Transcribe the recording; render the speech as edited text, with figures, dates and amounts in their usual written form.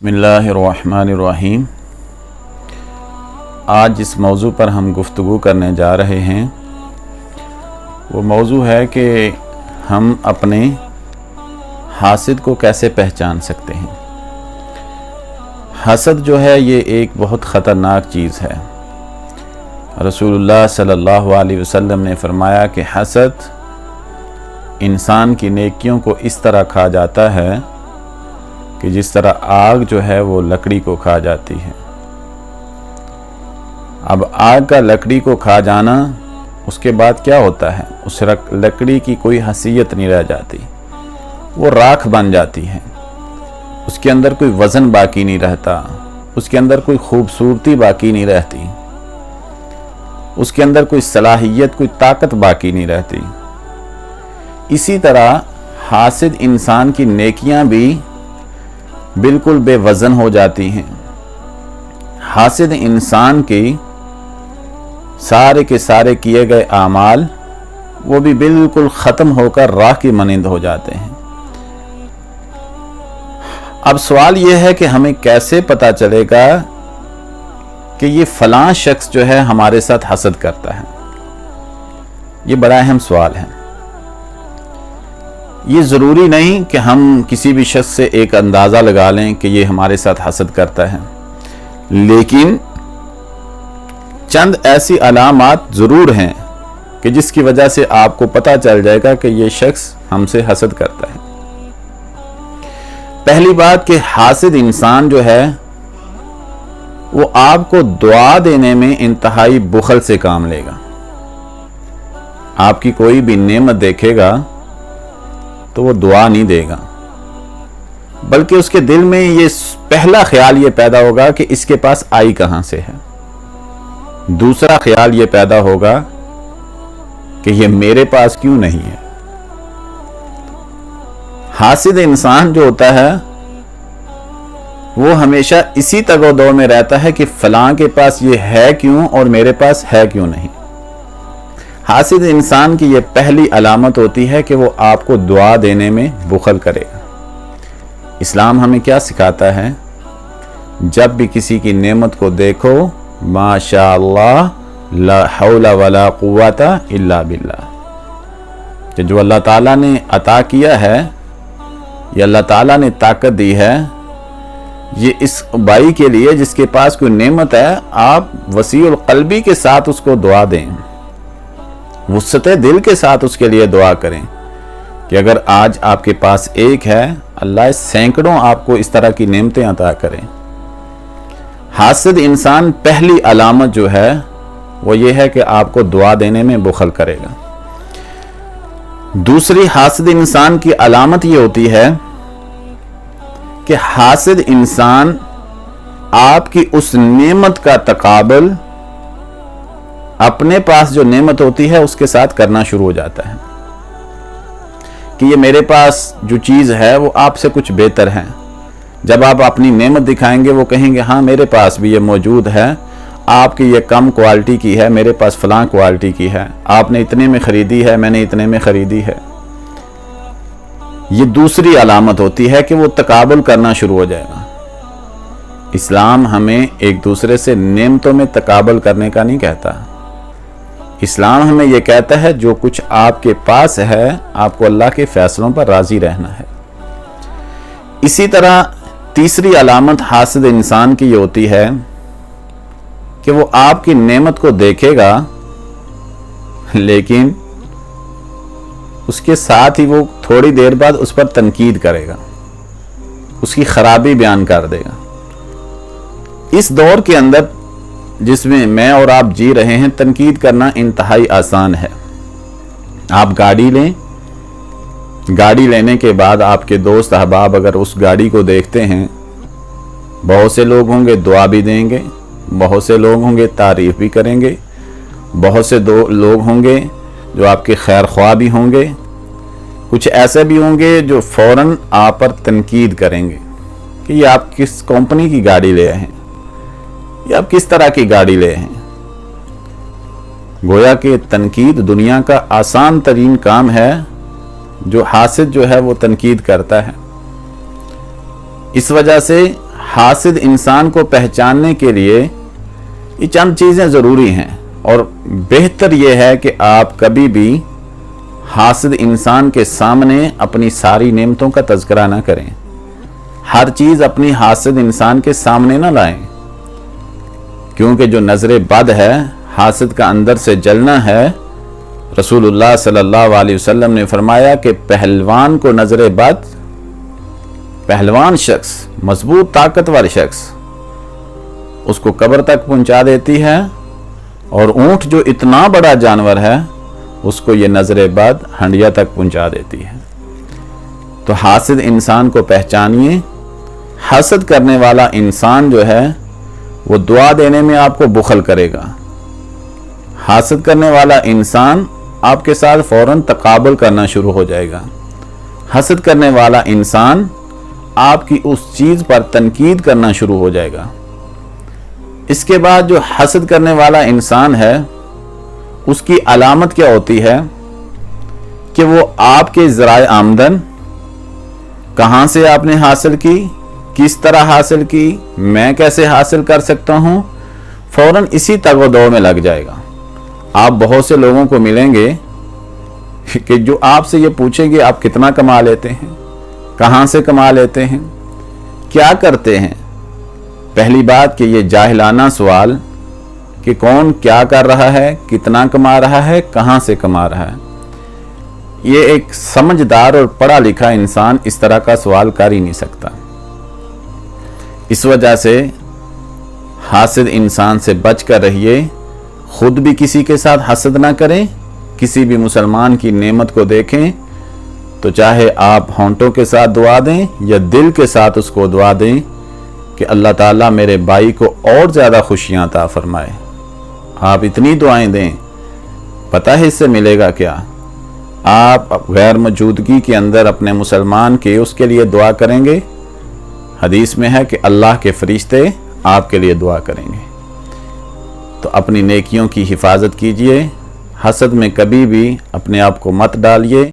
बिस्मिल्लाहिर्रहमानिर्रहीम। आज जिस मौजू पर हम गुफ्तगू करने जा रहे हैं वो मौजू है कि हम अपने हासिद को कैसे पहचान सकते हैं। हसद जो है ये एक बहुत ख़तरनाक चीज़ है। रसूलुल्लाह सल्लल्लाहु अलैहि वसल्लम ने फरमाया कि हसद इंसान की नेकियों को इस तरह खा जाता है कि जिस तरह आग जो है वो लकड़ी को खा जाती है। अब आग का लकड़ी को खा जाना, उसके बाद क्या होता है, उस लकड़ी की कोई हैसियत नहीं रह जाती, वो राख बन जाती है। उसके अंदर कोई वज़न बाकी नहीं रहता, उसके अंदर कोई खूबसूरती बाकी नहीं रहती, उसके अंदर कोई सलाहियत, कोई ताकत बाकी नहीं रहती। इसी तरह हासिद इंसान की नेकियां भी बिल्कुल बेवज़न हो जाती हैं। हासिद इंसान की सारे के सारे किए गए आमाल वो भी बिल्कुल ख़त्म होकर राख की मानिंद हो जाते हैं। अब सवाल ये है कि हमें कैसे पता चलेगा कि ये फ़लाँ शख्स जो है हमारे साथ हसद करता है। ये बड़ा अहम सवाल है। ये ज़रूरी नहीं कि हम किसी भी शख्स से एक अंदाज़ा लगा लें कि ये हमारे साथ हसद करता है, लेकिन चंद ऐसी अलामात ज़रूर हैं कि जिसकी वजह से आपको पता चल जाएगा कि ये शख्स हमसे हसद करता है। पहली बात कि हासिद इंसान जो है वो आपको दुआ देने में इंतहाई बुखल से काम लेगा। आपकी कोई भी नेमत देखेगा तो वो दुआ नहीं देगा, बल्कि उसके दिल में ये पहला ख्याल ये पैदा होगा कि इसके पास आई कहां से है। दूसरा ख्याल ये पैदा होगा कि ये मेरे पास क्यों नहीं है। हासिद इंसान जो होता है वो हमेशा इसी तगोदो में रहता है कि फलां के पास ये है क्यों और मेरे पास है क्यों नहीं। हासिद इंसान की ये पहली अलामत होती है कि वो आपको दुआ देने में बुखल करेगा। इस्लाम हमें क्या सिखाता है, जब भी किसी की नेमत को देखो, माशाअल्लाह ला हौला वला कुव्वता इल्ला बिल्लाह, कि जो अल्लाह ताला ने अता किया है, ये अल्लाह ताला ने ताकत दी है, ये इस भाई के लिए जिसके पास कोई नेमत है, आप वसीउल क़ल्बी के साथ उसको दुआ दें, वुस्अते दिल के साथ उसके लिए दुआ करें कि अगर आज आपके पास एक है, अल्लाह सैकड़ों आपको इस तरह की नेमतें अता करें। हासिद इंसान पहली अलामत जो है वो ये है कि आपको दुआ देने में बुखल करेगा। दूसरी हासिद इंसान की अलामत ये होती है कि हासिद इंसान आपकी उस नेमत का तकाबल अपने पास जो नेमत होती है उसके साथ करना शुरू हो जाता है कि ये मेरे पास जो चीज़ है वो आपसे कुछ बेहतर है। जब आप अपनी नेमत दिखाएंगे वो कहेंगे हाँ मेरे पास भी ये मौजूद है, आपकी ये कम क्वालिटी की है, मेरे पास फलां क्वालिटी की है, आपने इतने में ख़रीदी है, मैंने इतने में ख़रीदी है। ये दूसरी अलामत होती है कि वो तकाबुल करना शुरू हो जाएगा। इस्लाम हमें एक दूसरे से नेमतों में तकाबुल करने का नहीं कहता। इस्लाम हमें यह कहता है जो कुछ आपके पास है आपको अल्लाह के फैसलों पर राजी रहना है। इसी तरह तीसरी अलामत हासिद इंसान की ये होती है कि वो आपकी नेमत को देखेगा, लेकिन उसके साथ ही वो थोड़ी देर बाद उस पर तनकीद करेगा, उसकी खराबी बयान कर देगा। इस दौर के अंदर जिसमें मैं और आप जी रहे हैं, तनकीद करना इंतहाई आसान है। आप गाड़ी लें, गाड़ी लेने के बाद आपके दोस्त अहबाब अगर उस गाड़ी को देखते हैं, बहुत से लोग होंगे दुआ भी देंगे, बहुत से लोग होंगे तारीफ भी करेंगे, बहुत से लोग होंगे जो आपके खैर ख्वाह भी होंगे, कुछ ऐसे भी होंगे जो फ़ौरन आप पर तनकीद करेंगे कि ये आप किस कंपनी की गाड़ी ले हैं, या आप किस तरह की गाड़ी ले हैं। गोया कि तनकीद दुनिया का आसान तरीन काम है जो हासिद जो है वो तनकीद करता है। इस वजह से حاسد انسان کو پہچاننے کے لیے یہ چند چیزیں ضروری ہیں، اور بہتر یہ ہے کہ آپ کبھی بھی حاسد انسان کے سامنے اپنی ساری نعمتوں کا تذکرہ نہ کریں، ہر چیز اپنی حاسد انسان کے سامنے نہ لائیں، کیونکہ جو نظر بد ہے، حاسد کا اندر سے جلنا ہے، رسول اللہ صلی اللہ علیہ وسلم نے فرمایا کہ پہلوان کو نظر بد، پہلوان شخص، مضبوط طاقتور شخص، اس کو قبر تک پہنچا دیتی ہے، اور اونٹ جو اتنا بڑا جانور ہے اس کو یہ نظر بد ہنڈیا تک پہنچا دیتی ہے۔ تو حاسد انسان کو پہچانیے۔ حسد کرنے والا انسان جو ہے وہ دعا دینے میں آپ کو بخل کرے گا۔ حاسد کرنے والا انسان آپ کے ساتھ فوراً تقابل کرنا شروع ہو جائے گا۔ حسد کرنے والا انسان آپ کی اس چیز پر تنقید کرنا شروع ہو جائے گا۔ اس کے بعد جو حسد کرنے والا انسان ہے اس کی علامت کیا ہوتی ہے کہ وہ آپ کے ذرائع آمدن، کہاں سے آپ نے حاصل کی، کس طرح حاصل کی، میں کیسے حاصل کر سکتا ہوں، فوراً اسی تگ و دو میں لگ جائے گا۔ آپ بہت سے لوگوں کو ملیں گے کہ جو آپ سے یہ پوچھیں گے آپ کتنا کما لیتے ہیں، کہاں سے کما لیتے ہیں، کیا کرتے ہیں۔ پہلی بات کہ یہ جاہلانہ سوال کہ کون کیا کر رہا ہے، کتنا کما رہا ہے، کہاں سے کما رہا ہے، یہ ایک سمجھدار اور پڑھا لکھا انسان اس طرح کا سوال کر ہی نہیں سکتا۔ اس وجہ سے حاسد انسان سے بچ کر رہیے، خود بھی کسی کے ساتھ حسد نہ کریں۔ کسی بھی مسلمان کی نعمت کو دیکھیں تو چاہے آپ ہونٹوں کے ساتھ دعا دیں یا دل کے ساتھ اس کو دعا دیں کہ اللہ تعالیٰ میرے بھائی کو اور زیادہ خوشیاں عطا فرمائے، آپ اتنی دعائیں دیں، پتہ ہے اس سے ملے گا کیا۔ آپ غیر موجودگی کے اندر اپنے مسلمان کے اس کے لیے دعا کریں گے، حدیث میں ہے کہ اللہ کے فرشتے آپ کے لیے دعا کریں گے۔ تو اپنی نیکیوں کی حفاظت کیجئے، حسد میں کبھی بھی اپنے آپ کو مت ڈالیے۔